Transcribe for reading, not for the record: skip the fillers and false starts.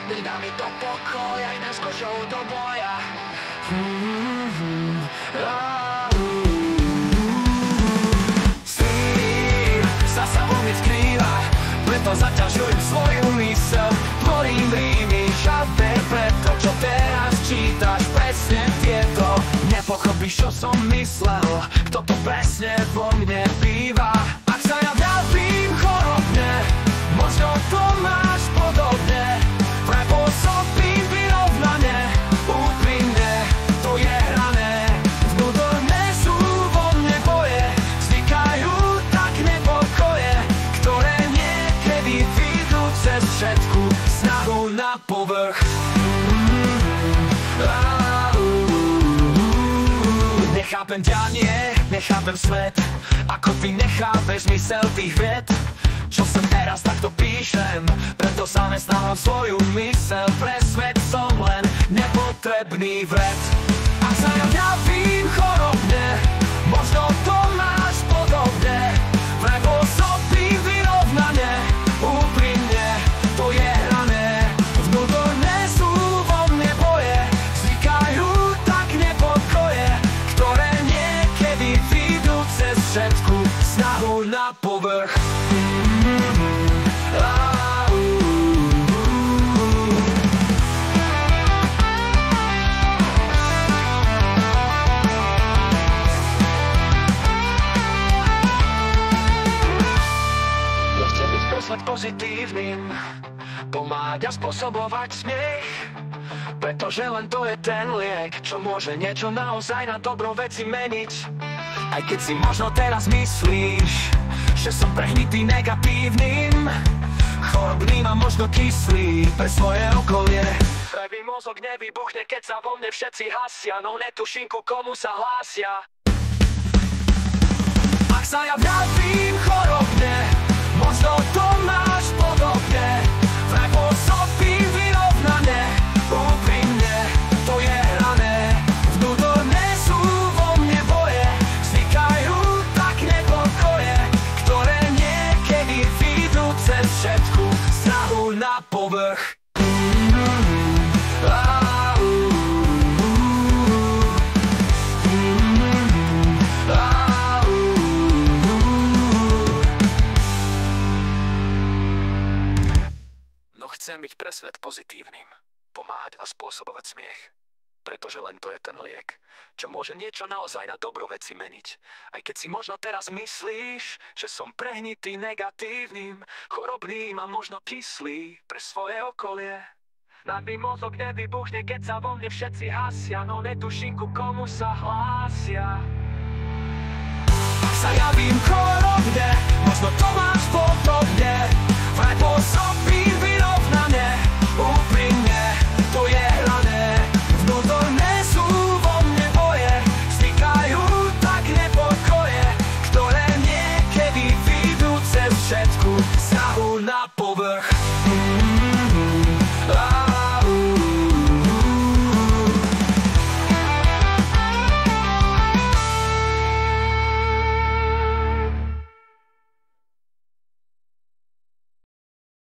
Nedá mi to pokoj, aj nás kožou do boja. Stín sa vo mne skrýva, preto zaťažujem svoju mysel. Tvorím rímy, žiadne preto, čo teraz čítaš, presne tieto. Nepochopíš, čo som myslel, kto to presne vo mne býva. Ak sa ja vravím chorobne, možno to máš podobne. Vraj pôsobím vyrovnane, úprimne, to je hrané. Vnútorné sú vo mne boje, vznikajú tak nepokoje, ktoré niekedy vyjdú cez všetku snahu na povrch. Nechápem dianie, nechápem svet, ako ty nechápeš zmysel tých vied. Čo sem teraz takto píšem, preto zamestnávam svoju mysel. Pre svet som len nepotrebný vred. Ak sa ja vravím chorobne, možno to máš podobne. Vraj pôsobím vyrovnane, úprimne, to je hrané. Vnútorné sú vo mne boje, vznikajú tak nepokoje, ktoré niekedy vyjdú cez všetku snahu na povrch. Nechcem byť prosať pozitívnym, pomáhať a spôsobovať smiech, pretože len to je ten liek, čo môže niečo naozaj na dobro veci meniť. Aj keď si možno teraz myslíš, že som prehnitý negatívnym, chorobným a možno kyslý pre svoje okolie. Pravý mozog nevybuchne, keď sa vo mne všetci hasia, no netuším, ku komu sa hlásia. Ak sa ja vravím chorobne, možno to máš podobne. Vraj pôsobím vyrovnane, úprimne, to je hrané. Vnútorné sú vo mne boje, vznikajú tak nepokoje, ktoré niekedy vyjdú cez všetku snahu na povrch. Chcem byť pre svet pozitívnym, pomáhať a spôsobovať smiech, pretože len to je ten liek, čo môže niečo naozaj na dobro veci meniť. Aj keď si možno teraz myslíš, že som prehnitý negatívnym, chorobným a možno kyslý pre svoje okolie. Nadný mozog nevybuchne, keď sa vo mne všetci hasia, no netuším, ku komu sa hlásia. Ak sa javím chorobne, možno to má